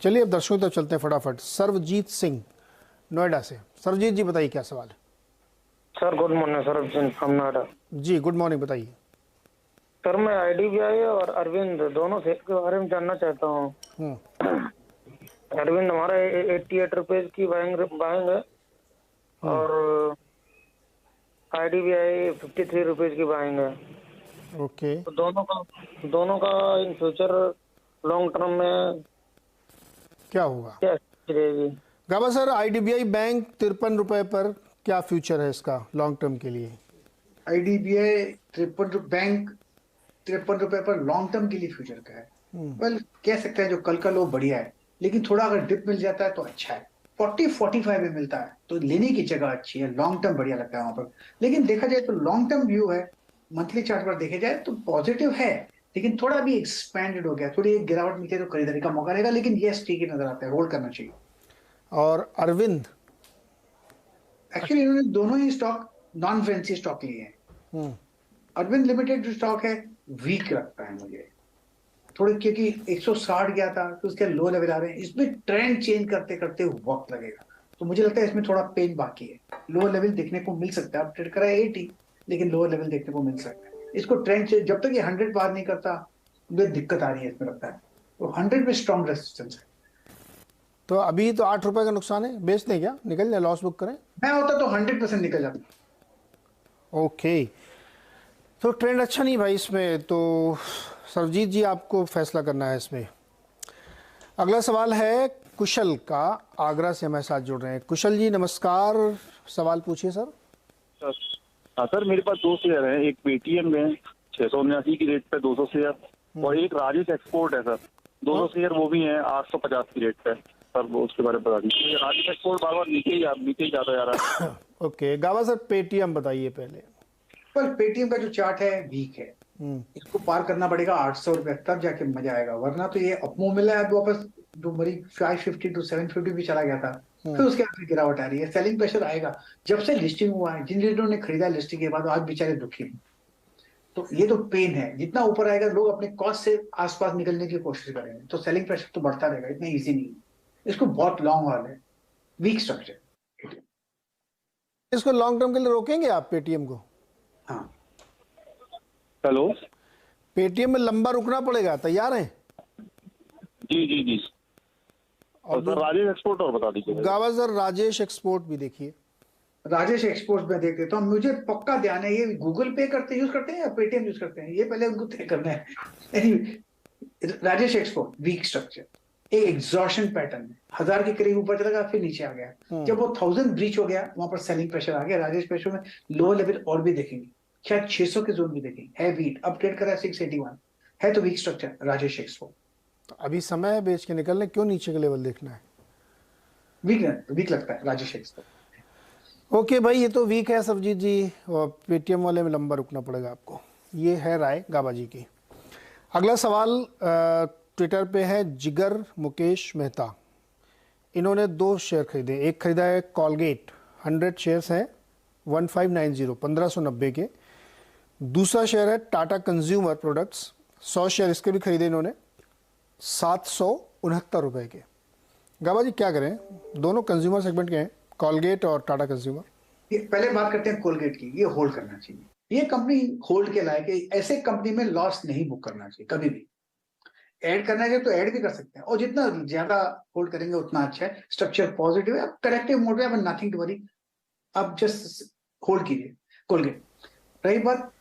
चलिए अब दर्शकों तक चलते हैं फटाफट। सर्वजीत सिंह नोएडा से। सर्वजीत जी बताइए क्या सवाल है। Sir good morning sir, from Noida. जी गुड मॉर्निंग, बताइए। सर मैं आईडीबीआई और अरविंद दोनों शेयर के बारे में जानना चाहता हूँ। अरविंद हमारा 88 रुपीज की बाइंग है और आईडीबीआई 53 रुपीज की बाइंग है। ओके, तो दोनों का इन फ्यूचर लॉन्ग टर्म में क्या होगा? क्या रहेगी? गाबा सर, आईडीबीआई बैंक 53 रुपए पर क्या फ्यूचर है इसका लॉन्ग टर्म के लिए? आईडीबीआई 53 रुपए पर लॉन्ग टर्म के लिए फ्यूचर का है। वेल कह सकते हैं जो कल का लो बढ़िया है, लेकिन थोड़ा अगर डिप मिल जाता है तो अच्छा है। 40-45 में मिलता है तो लेने की जगह अच्छी है, लॉन्ग टर्म बढ़िया लगता है वहां पर। लेकिन देखा जाए तो लॉन्ग टर्म व्यू है, मंथली चार्ट पर देखे जाए तो पॉजिटिव है, लेकिन थोड़ा भी एक्सपेंडेड हो गया, थोड़ी एक गिरावट मिलती है तो खरीदारी का मौका रहेगा। लेकिन ये ठीक ही नजर आता है, होल्ड करना चाहिए। और अरविंद? एक्चुअली इन्होंने दोनों ही स्टॉक नॉन फैंसी स्टॉक लिए हैं। अरविंद लिमिटेड जो स्टॉक है वीक लगता है मुझे थोड़े, क्योंकि 160 गया था तो उसके लो लेवल आ रहे हैं। इसमें ट्रेंड चेंज करते करते वक्त लगेगा, तो मुझे लगता है इसमें थोड़ा पेन बाकी है। लोअर लेवल देखने को मिल सकता है, अब ट्रेड करा है 80, लेकिन लोअर लेवल देखने को मिल सकता है। इसको ट्रेंड चेंज जब तक ये 100 पार नहीं करता मुझे दिक्कत आ रही है इसमें, लगता है तो 100 में स्ट्रॉन्ग रेजिस्टेंस है। तो अभी तो 8 रुपए का नुकसान है, बेच दें क्या, निकल जाए, लॉस बुक करें? मैं होता तो 100% निकल जाता। ओके, तो ट्रेंड अच्छा नहीं भाई इसमें, तो सरजीत जी आपको फैसला करना है इसमें। अगला सवाल है कुशल का, आगरा से हमारे साथ जुड़ रहे हैं। कुशल जी नमस्कार, सवाल पूछिए सर। हाँ सर, मेरे पास 2 शेयर हैं। एक पेटीएम में 679 की रेट पे 200 शेयर और एक राजेश एक्सपोर्ट है सर, दोनों शेयर वो भी हैं 850 की रेट पे। सर वो उसके बारे में बता दीजिए। राजेश एक्सपोर्ट बार बार नीचे ही जाता जा रहा है। ओके गावा सर, पेटीएम बताइए पहले। पर पेटीएम का जो चार्ट है वीक है, इसको पार करना पड़ेगा 800 रुपए, तब जाके मजा आएगा। वरना तो ये अपमूव मिला है, वापस जो मरी 550 टू 750 भी चला गया था, फिर उसके बाद गिरावट आ रही है। सेलिंग प्रेशर आएगा जब से लिस्टिंग हुआ है। जिन लीडरों ने खरीदा लिस्टिंग के बाद आज बेचारे दुखी हैं, तो ये तो पेन है। जितना ऊपर आएगा लोग अपने कॉस्ट से आसपास निकलने की कोशिश करेंगे, तो सेलिंग प्रेशर तो बढ़ता रहेगा, इतना ईजी नहीं है। इसको बहुत लॉन्ग हॉल है, वीक स्ट्रक्चर। इसको लॉन्ग टर्म के लिए रोकेंगे आप पेटीएम को? हाँ, हेलो, पेटीएम में लंबा रुकना पड़ेगा, तैयार हैं? जी जी जी। और सर राजेश एक्सपोर्ट और बता दीजिए। गावा सर, राजेश एक्सपोर्ट भी देखिए। राजेश एक्सपोर्ट में देख देता हूँ, मुझे पक्का ध्यान है ये गूगल पे यूज करते हैं या पेटीएम यूज करते हैं, ये पहले उनको तय करना है। राजेश एक्सपोर्ट वीक स्ट्रक्चर, एक एग्जॉर्शन पैटर्न है, 1000 के करीब ऊपर चला गया फिर नीचे आ गया। जब वो 1000 ब्रीच हो गया वहां पर सेलिंग प्रेशर आ गया। राजेश प्रेशर में लो लेवल और भी देखेंगे, शायद 600 के जोन भी देखेंगे। है वीक, अपडेट करा 681 है, तो वीक स्ट्रक्चर राजेश एक्सपोर्ट। तो अभी समय है बेच के निकलने, क्यों नीचे का लेवल देखना है? वीक लगता है राजेश एक्सपोर्ट। ओके भाई, ये तो वीक है सरजीत जी, और पेटीएम वाले में लंबा रुकना पड़ेगा आपको। ये है राय गाबा जी की। अगला सवाल ट्विटर पे है जिगर मुकेश मेहता। इन्होंने 2 शेयर खरीदे। एक खरीदा है कॉलगेट, 100 शेयर्स हैं 1590 1590 के। दूसरा शेयर है टाटा कंज्यूमर प्रोडक्ट्स, 100 शेयर इसके भी खरीदे इन्होंने 769 रुपए के। गाबा जी क्या करें, दोनों कंज्यूमर सेगमेंट के हैं, कॉलगेट और टाटा कंज्यूमर। पहले बात करते हैं कोलगेट की। ये होल्ड करना चाहिए, ये कंपनी होल्ड के लायक है। ऐसे कंपनी में लॉस नहीं बुक करना चाहिए कभी भी। ऐड करना चाहिए तो ऐड भी कर सकते हैं, और जितना ज्यादा होल्ड करेंगे उतना अच्छा है। स्ट्रक्चर पॉजिटिव है, करेक्टिव मोड पे, नथिंग टू वरी, आप जस्ट होल्ड कीजिए कोलगेट। रही बात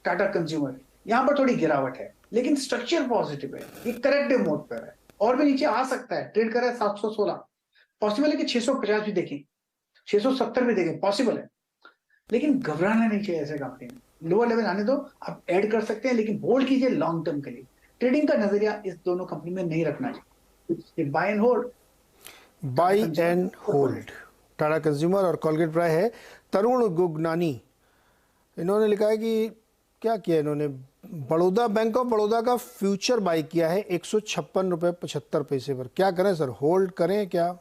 टाटा कंज्यूमर, यहाँ पर थोड़ी गिरावट है लेकिन स्ट्रक्चर पॉजिटिव है, ये करेक्टिव मोड पर है, और भी नीचे आ सकता है। ट्रेड कर रहा है 716, पॉसिबल है कि 650 भी देखें, 670 भी देखें, पॉसिबल है। लेकिन घबराना नहीं चाहिए ऐसे कंपनी में। लोअर लेवल आने दो, आप ऐड कर सकते हैं, लेकिन होल्ड कीजिए लॉन्ग टर्म के लिए। ट्रेडिंग का नजरिया इस दोनों कंपनी में नहीं रखना चाहिए। Buy and hold, buy and hold Tata consumer और कॉलगेट प्राय है। तरुण गुगनानी, इन्होंने लिखा है कि क्या किया इन्होंने, बड़ौदा बैंक ऑफ बड़ौदा का फ्यूचर बाय किया है 156 रुपये 75 पैसे पर। क्या करें सर, होल्ड करें क्या?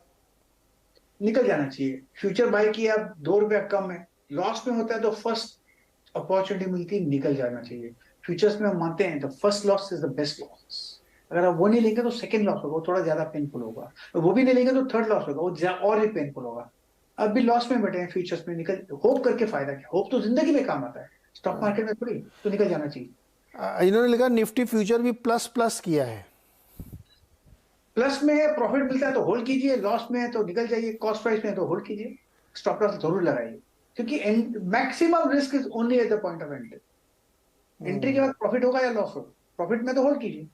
निकल जाना चाहिए। फ्यूचर बाय किया, 2 रुपया कम है, लॉस में होता है तो फर्स्ट अपॉर्चुनिटी मिलती है, निकल जाना चाहिए। फ्यूचर्स में हम मानते हैं the first loss is the best loss. अगर आप वो नहीं लेंगे तो सेकंड लॉस होगा, वो थोड़ा ज्यादा पेनफुल होगा। वो भी नहीं लेंगे तो थर्ड लॉस होगा, वो और भी पेनफुल होगा। अब भी लॉस में बैठे हैं फ्यूचर्स में, निकल होप करके फायदा क्या, होप तो जिंदगी में काम आता है, स्टॉक मार्केट में थोड़ी, तो निकल जाना चाहिए। इन्होंने लिखा निफ्टी फ्यूचर भी प्लस प्लस किया है। प्लस में है, प्रॉफिट मिलता है तो होल्ड कीजिए, लॉस में है तो निकल जाइए, कॉस्ट प्राइस में है तो होल्ड कीजिए, स्टॉप लॉस जरूर लगाइए, क्योंकि maximum risk is only at the point of entry. Entry के बाद प्रॉफिट होगा या लॉस होगा, प्रॉफिट में तो होल्ड कीजिए।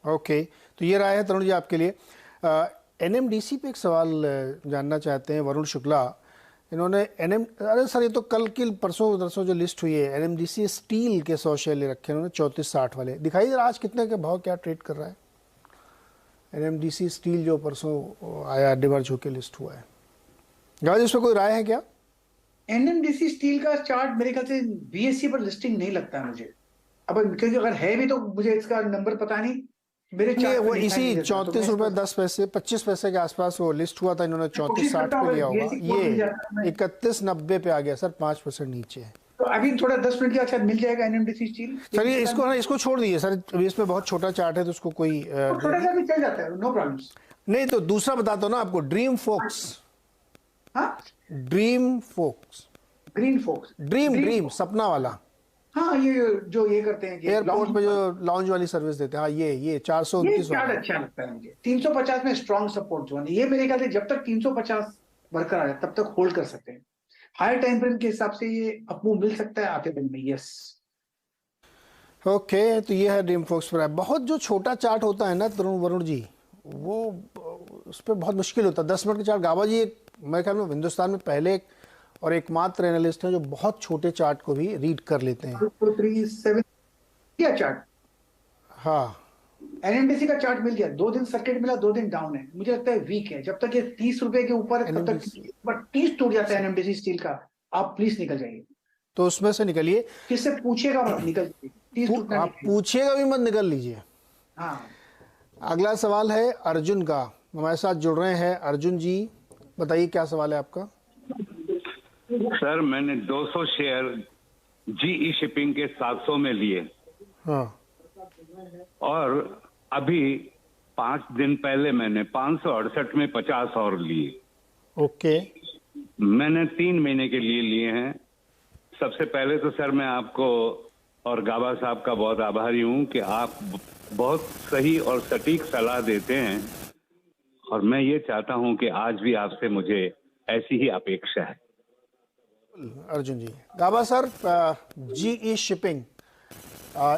ओके, तो ये राय है तरुण जी आपके लिए। एनएमडीसी पे एक सवाल जानना चाहते हैं वरुण शुक्ला। इन्होंने अरे सर, ये तो कल की परसों जो लिस्ट हुई है, एनएमडीसी स्टील के 100 शेयर ले रखे हैं उन्होंने 3460 वाले। दिखाई जरा आज कितने के भाव क्या ट्रेड कर रहा है एनएमडीसी स्टील, जो परसों आया डिमर्ज होकर लिस्ट हुआ है। गाज इसमें कोई राय है क्या? एनएमडीसी स्टील का चार्ट मेरे ख्याल से बीएससी पर लिस्टिंग नहीं लगता है मुझे। अब क्योंकि अगर है भी तो मुझे इसका नंबर पता नहीं, मेरे ये चार्ट वो पे लिखा इसी नहीं रहता, तो 34 रुपए 10 पैसे 25 पैसे के आसपास वो लिस्ट हुआ था, इन्होंने 3460 पे लिया होगा। ये 3190 पे आ गया सर, 5% नीचे है। तो अभी थोड़ा 10 मिनट के बाद शायद मिल जाएगा एनएमडीसी स्टील। सर ये इसको छोड़ दीजिए सर, अभी इसमें बहुत छोटा चार्ट है तो उसको कोई छोटा सा भी चल जाता है, नो प्रॉब्लम्स। नहीं तो दूसरा बताता हूँ ना आपको, ड्रीम फोक्स। हाँ, dream folks, green folks, dream सपना वाला। हाँ, ये जो ये करते हैं एयरपोर्ट पे जो लॉन्च वाली सर्विस देते हैं, हाँ ये 429 चार्ट वाला। अच्छा लगता है मुझे। 350 में स्ट्रॉन्ग सपोर्ट जोन है, ये मेरे ख्याल से जब तक 350 बरकरार है तब तक होल्ड कर सकते हैं। हाई टाइम फ्रेम के हिसाब से ये अपमूव मिल सकता है आते दिन में, यस। ओके, तो ये है ड्रीम फोक्स पर। बहुत जो छोटा चार्ट होता है ना तरुण वरुण जी, वो उस पर बहुत मुश्किल होता है। 10 मिनट का चार्ट, गाबा जी एक मेरे ख्याल में हिंदुस्तान में पहले और एकमात्र एनालिस्ट हैं जो बहुत छोटे चार्ट को भी रीड कर लेते हैं। 237 क्या चार्ट, हाँ, एनएमडीसी का चार्ट मिल गया, 2 दिन सर्किट मिला, 2 दिन डाउन है, मुझे लगता है वीक है। जब तक ये 30 रुपए के ऊपर है तब तक, बट 30 टूट जाता है एनएमडीसी स्टील का, आप प्लीज निकल जाइए, तो उसमें से निकलिए। किससे पूछेगा मत, निकल जाइए, 30 टूटना आप नहीं। पूछिएगा भी मत, निकल लीजिए। हाँ, अगला सवाल है अर्जुन का, हमारे साथ जुड़ रहे हैं। अर्जुन जी बताइए क्या सवाल है आपका। सर मैंने 200 शेयर जीई शिपिंग के 700 में लिए, हाँ, और अभी 5 दिन पहले मैंने 568 में 50 और लिए। ओके, मैंने 3 महीने के लिए हैं। सबसे पहले तो सर मैं आपको और गाबा साहब का बहुत आभारी हूं कि आप बहुत सही और सटीक सलाह देते हैं, और मैं ये चाहता हूं कि आज भी आपसे मुझे ऐसी ही अपेक्षा है। अर्जुन जी। गाबा सर, जीई शिपिंग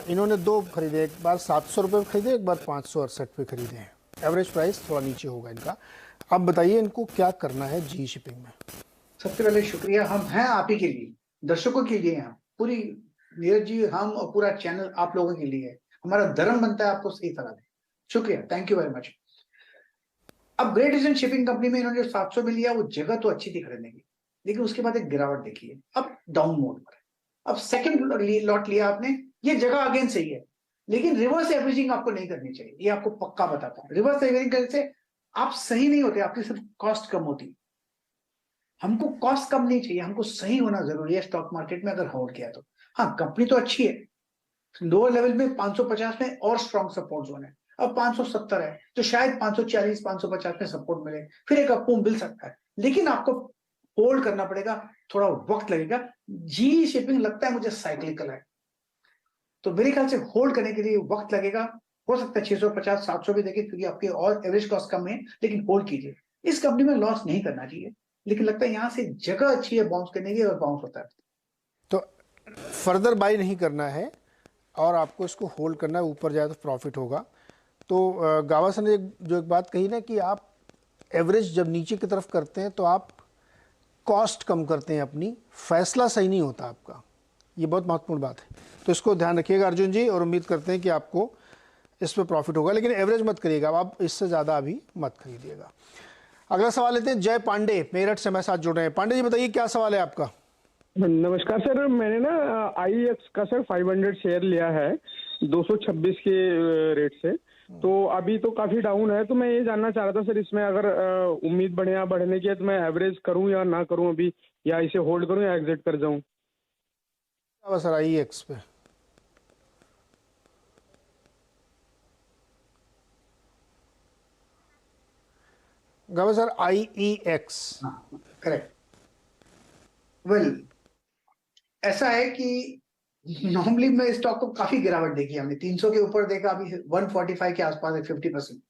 इन्होंने 2 खरीदे, एक बार 700 रुपये में खरीदे, एक बार 568 पे खरीदे हैं। एवरेज प्राइस थोड़ा नीचे होगा इनका। अब बताइए इनको क्या करना है जीई शिपिंग में। सबसे पहले शुक्रिया, हम हैं आप ही के लिए, दर्शकों के लिए, हम पूरी नीरज जी, हम और पूरा चैनल आप लोगों के लिए है। हमारा धर्म बनता है आपको सही सलाह दें। शुक्रिया, थैंक यू वेरी मच। अब ग्रेट ईस्टर्न शिपिंग कंपनी में इन्होंने जो 700 में लिया, वो जगह तो अच्छी थी खरीदने की, लेकिन उसके बाद एक गिरावट देखिए, अब डाउन मोड पर है। अब सेकंड लॉट लिया आपने, ये जगह अगेन सही है, लेकिन रिवर्स एवरेजिंग आपको नहीं करनी चाहिए, ये आपको पक्का बताता हूं। रिवर्स एवरेजिंग करने से आप सही नहीं होते, आपकी सिर्फ कॉस्ट कम होती। हमको कॉस्ट कम नहीं चाहिए, हमको सही होना जरूरी है स्टॉक मार्केट में अगर होल्ड किया तो। हाँ, कंपनी तो अच्छी है, लोअर लेवल में 550 में और स्ट्रॉन्ग सपोर्ट जोन है, अब 570 है, तो शायद 540 550 में सपोर्ट मिले, फिर एक अपमूव मिल सकता है, लेकिन आपको होल्ड करना पड़ेगा, थोड़ा वक्त लगेगा। जी शिपिंग लगता है मुझे साइक्लिकल है, तो मेरे ख्याल से होल्ड करने के लिए वक्त लगेगा। हो सकता है 650 700 भी देखे, क्योंकि आपकी और एवरेज कॉस्ट कम है, लेकिन होल्ड कीजिए। इस कंपनी में लॉस नहीं करना चाहिए, लेकिन लगता है यहाँ से जगह अच्छी है बाउंस करने की, अगर बाउंस होता है तो फर्दर बाई नहीं करना है और आपको इसको होल्ड करना है, ऊपर जाए तो प्रॉफिट होगा। तो गावा सर ने जो एक बात कही ना कि आप एवरेज जब नीचे की तरफ करते हैं तो आप कॉस्ट कम करते हैं अपनी, फैसला सही नहीं होता आपका, ये बहुत महत्वपूर्ण बात है। तो इसको ध्यान रखिएगा अर्जुन जी, और उम्मीद करते हैं कि आपको इस पर प्रॉफिट होगा, लेकिन एवरेज मत करिएगा, आप इससे ज़्यादा अभी मत खरीदिएगा। अगला सवाल लेते हैं जय पांडे, मेरठ से हमारे साथ जुड़ रहे हैं। पांडे जी बताइए क्या सवाल है आपका। नमस्कार सर, मैंने ना आईएक्स का सर 500 शेयर लिया है 226 के रेट से, तो अभी तो काफी डाउन है, तो मैं ये जानना चाह रहा था सर, इसमें अगर उम्मीद बढ़ने की है तो मैं एवरेज करूं या ना करूं अभी, या इसे होल्ड करूं या एग्जिट कर जाऊं। सर आईएक्स पे गाबा सर IEX। हाँ करेक्ट। वेल ऐसा है कि नॉर्मली मैं स्टॉक को काफी गिरावट देखी हमने, 300 के ऊपर देखा, अभी 145 के आसपास है, 50%।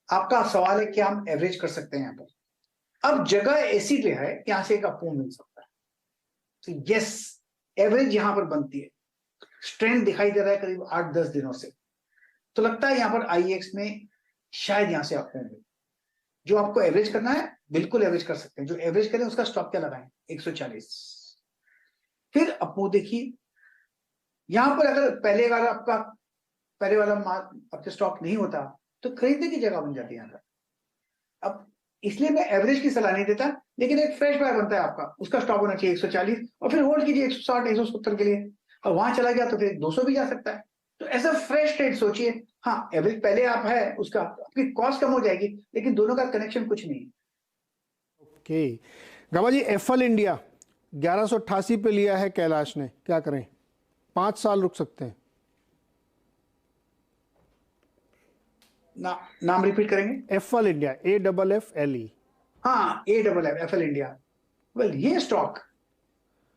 आपका सवाल है कि हम एवरेज कर सकते हैं यहाँ पर। अब जगह ऐसी पे है यहाँ से एक अपूर्ण मिल सकता है, तो यस एवरेज यहाँ पर बनती है। स्ट्रेंथ दिखाई दे रहा है करीब 8-10 दिनों से, तो लगता है यहाँ पर IEX में शायद यहाँ से अपूर्ण मिले। जो आपको एवरेज करना है बिल्कुल एवरेज कर सकते हैं, जो एवरेज करें उसका स्टॉप क्या लगाएं 140। फिर अपो देखिए यहां पर, अगर पहले वाला आपका पहले वाला माल आपके स्टॉक नहीं होता तो खरीदने की जगह बन जाती है यहाँ पर। अब इसलिए मैं एवरेज की सलाह नहीं देता, लेकिन एक फ्रेश बाय बनता है आपका, उसका स्टॉप होना चाहिए 140 और फिर होल्ड कीजिए 160 170 के लिए, और वहां चला गया तो फिर 200 भी जा सकता है। तो ऐसा फ्रेश ट्रेड सोचिए। हाँ एवरेज पहले आप है उसका, आपकी कॉस्ट कम हो जाएगी, लेकिन दोनों का कनेक्शन कुछ नहीं है। ओके गाबा जी, FL इंडिया 1188 पे लिया है कैलाश ने, क्या करें? 5 साल रुक सकते हैं। नाम रिपीट करेंगे? FL India, AFFLE। हाँ AFFL इंडिया। वेल ये स्टॉक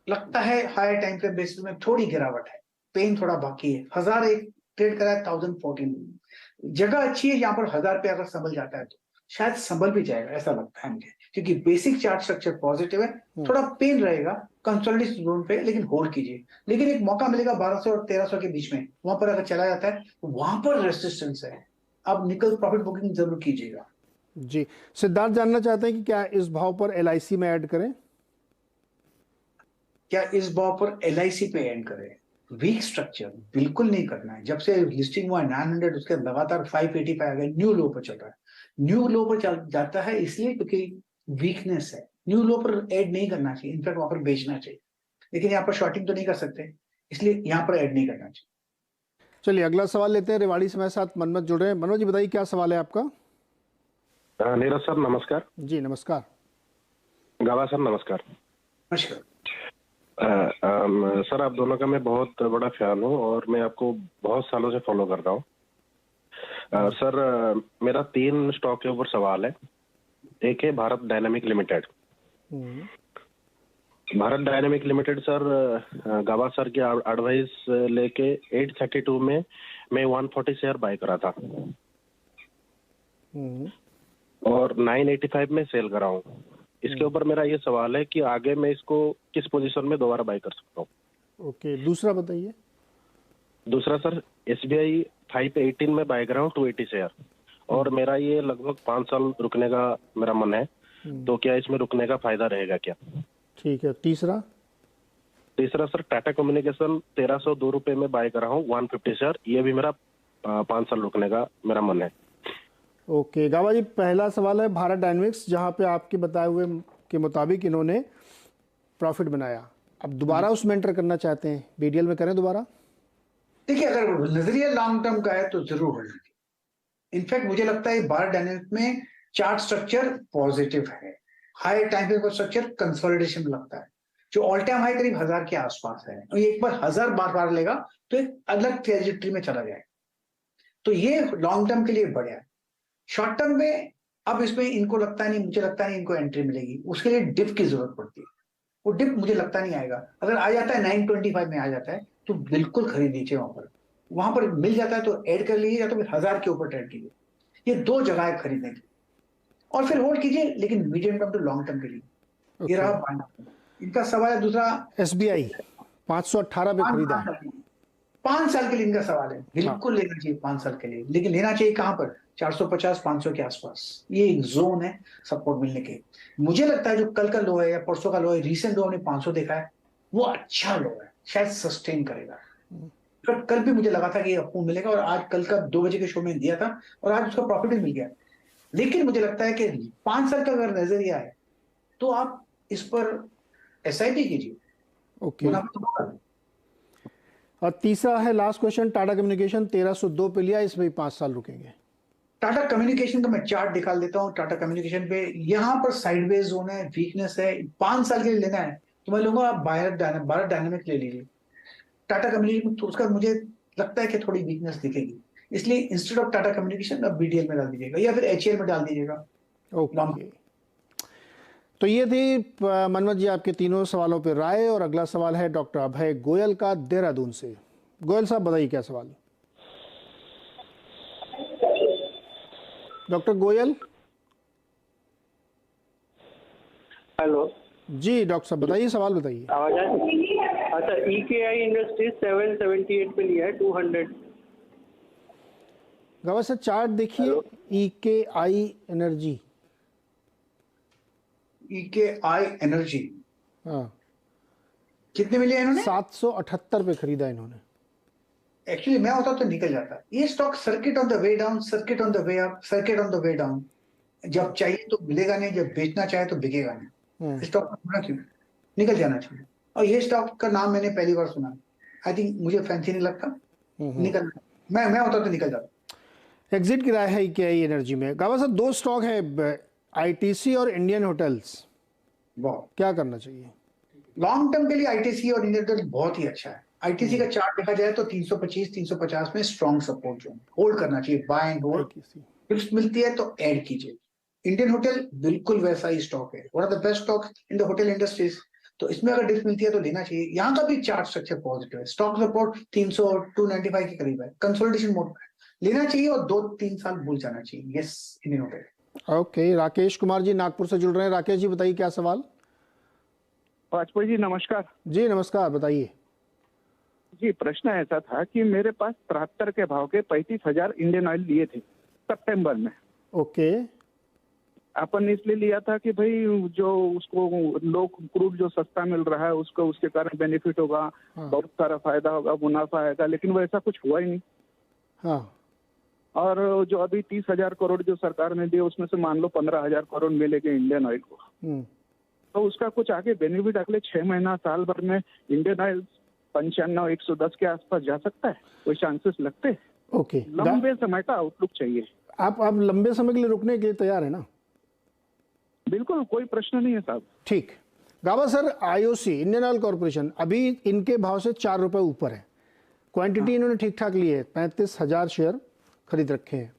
लगता है हायर टाइम फ्रेम बेसिस में थोड़ी गिरावट है, पेन थोड़ा बाकी है। 1000 एक ट्रेड करा है 1014, जगह अच्छी है यहाँ पर। 1000 पे अगर संभल जाता है तो शायद संभल भी जाएगा, ऐसा लगता है मुझे, क्योंकि बेसिक चार्ट स्ट्रक्चर पॉजिटिव है। थोड़ा पेन रहेगा कंसोलिडेशन जोन पे, लेकिन होल्ड कीजिए। लेकिन एक मौका मिलेगा 1200 और 1300 के बीच में, वहां पर अगर चला जाता है तो वहां पर रेजिस्टेंस है, आप निकल प्रॉफिट बुकिंग जरूर कीजिएगा। जी सिद्धार्थ जानना चाहते हैं कि क्या इस भाव पर LIC में ऐड करें? क्या इस भाव पर LIC पे एंड करें? वीक स्ट्रक्चर बिल्कुल नहीं करना है। जब से लिस्टिंग हुआ 900 उसके लगातार 585 आ गए, न्यू लो पर चल रहा है। न्यू लो पर चल जाता है इसलिए क्योंकि वीकनेस है। न्यू लो पर ऐड नहीं करना चाहिए, इनफैक्ट वहां पर बेचना चाहिए, लेकिन यहाँ पर शॉर्टिंग तो नहीं कर सकते, इसलिए यहाँ पर ऐड नहीं करना चाहिए। चलिए अगला सवाल लेते हैं। रेवाड़ी से हमारे साथ मनोज जुड़ रहे हैं। मनोज जी बताइए क्या सवाल है आपका? नीरज सर नमस्कार। जी नमस्कार। गावा सर नमस्कार। नमस्कार। सर आप दोनों का मैं बहुत बड़ा फैन हूँ और मैं आपको बहुत सालों से फॉलो कर रहा हूँ। सर मेरा 3 स्टॉक के ऊपर सवाल है। एक है Bharat dynamic limited. Bharat dynamic limited sir, गावा सर की एडवाइस लेके 832 में मैं 140 शेयर बाय करा था और 985 में सेल करा हूँ। इसके ऊपर मेरा ये सवाल है कि आगे मैं इसको किस पोजीशन में दोबारा बाय कर सकता हूँ? ओके दूसरा बताइए। दूसरा सर SBI 518 में बाय करा हूँ 280 शेयर और मेरा ये लगभग 5 साल रुकने का मेरा मन है, तो क्या इसमें रुकने का फायदा रहेगा क्या? ठीक है। तीसरा सर टाटा कम्युनिकेशन 1302 रुपए में बाय करा हूँ 150 शेयर, ये भी मेरा 5 साल रुकने का मेरा मन है। ओके गावा जी, पहला सवाल है भारत डायनेमिक्स, जहाँ पे आपके बताए हुए के मुताबिक इन्होंने प्रॉफिट बनाया, अब दोबारा उसमें एंटर करना चाहते हैं, BDL में करें दोबारा? देखिए अगर नजरिया लॉन्ग टर्म का है तो जरूर होल्ड कीजिए। इनफैक्ट मुझे लगता है भारत डायनेमिक्स में चार्ट स्ट्रक्चर पॉजिटिव है, high time frame structure consolidation लगता है, जो ऑल टाइम हाई करीब 1000 के आसपास है, और एक बार 1000 बार लेगा तो एक अलग ट्रेजेक्टरी में चला जाएगा, तो ये लॉन्ग टर्म के लिए बढ़िया है। शॉर्ट टर्म में अब इसमें इनको लगता नहीं, मुझे लगता नहीं इनको एंट्री मिलेगी, उसके लिए डिप की जरूरत पड़ती है। वो डिप मुझे लगता नहीं आएगा। अगर आ जाता है 925 में आ जाता है तो बिल्कुल खरीद लीजिए, वहां पर मिल जाता है तो ऐड कर लीजिए, या तो फिर 1000 के ऊपर ट्रेड कीजिए। ये 2 जगह है खरीदने की, और फिर होल्ड कीजिए, लेकिन medium term to long term के लिए। ये रहा फाइनल इनका सवाल है। दूसरा SBI 518 पे खरीदा है, 5 साल के लिए इनका सवाल है, बिल्कुल लेना चाहिए 5 साल के लिए, लेकिन लेना चाहिए कहां पर? 450-500 के आसपास, ये एक जोन है सपोर्ट मिलने के। मुझे लगता है जो कल का लो है या परसों का लो है, रिसेंट लो हमने 500 देखा है, वो अच्छा लो है, शायद सस्टेन करेगा। तो कल भी मुझे लगा था कि आपको मिलेगा, और आज कल का 2 बजे के शो में दिया था और आज उसका प्रॉफिट भी मिल गया। लेकिन मुझे लगता है कि 5 साल का अगर नजरिया है तो आप इस पर SIP कीजिए। ओके। और तीसरा है लास्ट क्वेश्चन, टाटा कम्युनिकेशन 1302 पे लिया, इसमें भी 5 साल रुकेंगे। टाटा कम्युनिकेशन का मैं चार्ट निकाल देता हूं। टाटा कम्युनिकेशन पे यहाँ पर साइडवेज जोन है, वीकनेस है, 5 साल के लिए लेना है तो मैं लूंगा आप भारत डायनामिक ले लीजिए। टाटा कम्युनिकेशन तो उसका मुझे लगता है कि थोड़ी वीकनेस दिखेगी, इसलिए इंस्टेड ऑफ टाटा कम्युनिकेशन आप BDL में डाल दीजिएगा या फिर HCL में डाल दीजिएगा। ओके, तो ये थी मनमत जी आपके तीनों सवालों पे राय। और अगला सवाल है डॉक्टर अभय गोयल का, देहरादून से। गोयल साहब बताइए क्या सवाल है। डॉक्टर गोयल। हेलो जी डॉक्टर साहब बताइए, सवाल बताइए। आवाज आ रही है? अच्छा, EKI इंडस्ट्रीज 778 पे लिया है 200। गवा से चार्ट देखिए, EKI एनर्जी। EKI एनर्जी हाँ, कितने में लिया इन्होंने? 778 पे खरीदा इन्होंने। एक्चुअली मैं होता तो निकल जाता। ये stock circuit on the way down, circuit on the way up, circuit on the way down. जब चाहिए तो मिलेगा नहीं, जब बेचना चाहे तो बिकेगा नहीं। स्टॉक होना क्यों, निकल जाना चाहिए। और ये स्टॉक का नाम मैंने पहली बार सुना। आई थिंक मुझे फैंसी नहीं लगता, निकल मैं होता तो निकल जाता। एग्जिट की राय है EKI एनर्जी में। गावा साहब दो स्टॉक है, ITC और इंडियन होटल्स, क्या करना चाहिए? लॉन्ग टर्म के लिए ITC और इंडियन होटल बहुत ही अच्छा है। ITC का चार्ट देखा जाए तो 325-350 में स्ट्रॉन्ग सपोर्ट जोन, होल्ड करना चाहिए, बाय एंड होल्ड। टिप्स मिलती है तो ऐड कीजिए। इंडियन होटल बिल्कुल वैसा ही स्टॉक है, one of the best stock in the hotel industries. तो इसमें अगर डिप्स मिलती है तो लेना चाहिए। यहाँ का भी चार्ट स्ट्रक्चर पॉजिटिव है, स्टॉक सपोर्ट 300 295 के करीब है, कंसोलिडेशन मोड में लेना चाहिए और 2-3 साल भूल जाना चाहिए। Yes, Indian hotel. Okay, Rakesh Kumar ji Nagpur से जुड़ रहे हैं। राकेश जी बताइए क्या सवाल। वाजपेयी जी नमस्कार। जी नमस्कार, बताइए। जी, प्रश्न ऐसा था कि मेरे पास 73 के भाव के 35,000 इंडियन ऑयल लिए थे सितंबर में। ओके, अपन ने इसलिए लिया था कि भाई जो उसको लोग क्रूड जो सस्ता मिल रहा है उसको, उसके कारण बेनिफिट होगा, बहुत सारा फायदा होगा, मुनाफा आएगा, लेकिन वो ऐसा कुछ हुआ ही नहीं। हाँ, और जो अभी 30,000 करोड़ जो सरकार ने दिए उसमें से मान लो 15,000 करोड़ मिलेंगे इंडियन ऑयल को, तो उसका कुछ आगे बेनिफिट अगले 6 महीना साल भर में इंडियन ऑयल 95-110 के आसपास जा सकता है? कोई चांसेस लगते? ओके, लंबे समय का आउटलुक चाहिए। आप लंबे समय के लिए रुकने के लिए तैयार है ना? बिल्कुल, कोई प्रश्न नहीं है साहब। ठीक। गावा sir, IOC Indian oil corporation अभी इनके भाव से 4 रुपए ऊपर है। क्वांटिटी इन्होंने ठीक ठाक ली है, 35,000 शेयर खरीद रखे हैं।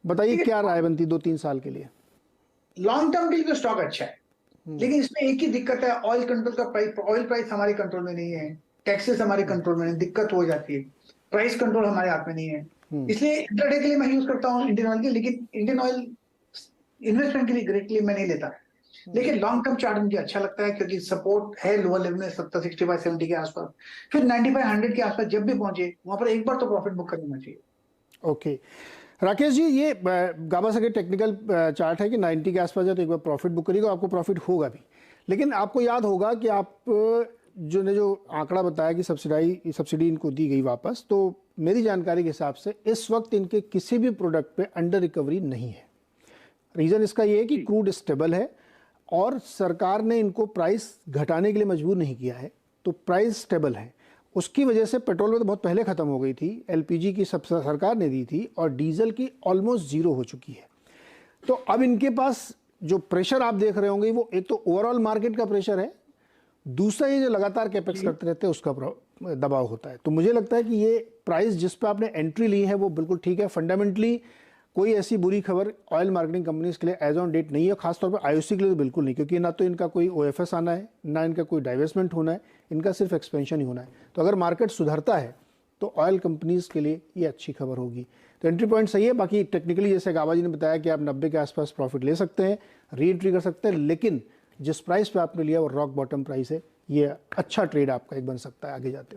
बताइए क्या राय बनती 2-3 साल के लिए? लॉन्ग टर्म के लिए तो स्टॉक अच्छा है, लेकिन इसमें एक ही दिक्कत है, ऑयल कंट्रोल का प्राइस, ऑयल प्राइस हमारे कंट्रोल में नहीं है, टैक्सेस हमारे कंट्रोल में नहीं, दिक्कत हो जाती है, प्राइस कंट्रोल हमारे हाथ में नहीं है। इसलिए इंट्राडे के लिए मैं यूज करता हूँ इंडियन ऑयल के, लेकिन इंडियन ऑयल इन्वेस्टमेंट के लिए डायरेक्टली मैं नहीं लेता। लेकिन लॉन्ग टर्म चार्ट मुझे अच्छा लगता है क्योंकि सपोर्ट है लोअर लेवल में 65-70 के आसपास, फिर 95-100 के आसपास जब भी पहुंचे वहां पर एक बार तो प्रॉफिट बुक कर लेना चाहिए। ओके, राकेश जी, ये गाबा सर के टेक्निकल चार्ट है कि 90 के आसपास जाए तो एक बार प्रॉफिट बुक करिएगा, आपको प्रॉफिट होगा भी। लेकिन आपको याद होगा कि आप जो आंकड़ा बताया कि सब्सिडी इनको दी गई वापस, तो मेरी जानकारी के हिसाब से इस वक्त इनके किसी भी प्रोडक्ट पे अंडर रिकवरी नहीं है। रीज़न इसका ये है कि क्रूड स्टेबल है और सरकार ने इनको प्राइस घटाने के लिए मजबूर नहीं किया है, तो प्राइस स्टेबल है। उसकी वजह से पेट्रोल में तो बहुत पहले ख़त्म हो गई थी, LPG की सब सरकार ने दी थी, और डीजल की ऑलमोस्ट ज़ीरो हो चुकी है। तो अब इनके पास जो प्रेशर आप देख रहे होंगे वो एक तो ओवरऑल मार्केट का प्रेशर है, दूसरा ये जो लगातार कैपेक्स करते रहते हैं उसका दबाव होता है। तो मुझे लगता है कि ये प्राइस जिस पे आपने एंट्री ली है वो बिल्कुल ठीक है। फंडामेंटली कोई ऐसी बुरी खबर ऑयल मार्केटिंग कंपनीज के लिए एज ऑन डेट नहीं है, खासतौर पर IOC के लिए तो बिल्कुल नहीं, क्योंकि ना तो इनका कोई OFS आना है, ना इनका कोई डाइवेस्टमेंट होना है, इनका सिर्फ एक्सपेंशन ही होना है। तो अगर मार्केट सुधरता है तो ऑयल कंपनीज के लिए ये अच्छी खबर होगी। तो एंट्री पॉइंट सही है। बाकी टेक्निकली जैसे गाबा जी ने बताया कि आप 90 के आसपास प्रॉफिट ले सकते हैं, री एंट्री कर सकते हैं, लेकिन जिस प्राइस पे आपने लिया वो रॉक बॉटम प्राइस है, ये अच्छा ट्रेड आपका एक बन सकता है आगे जाते हो।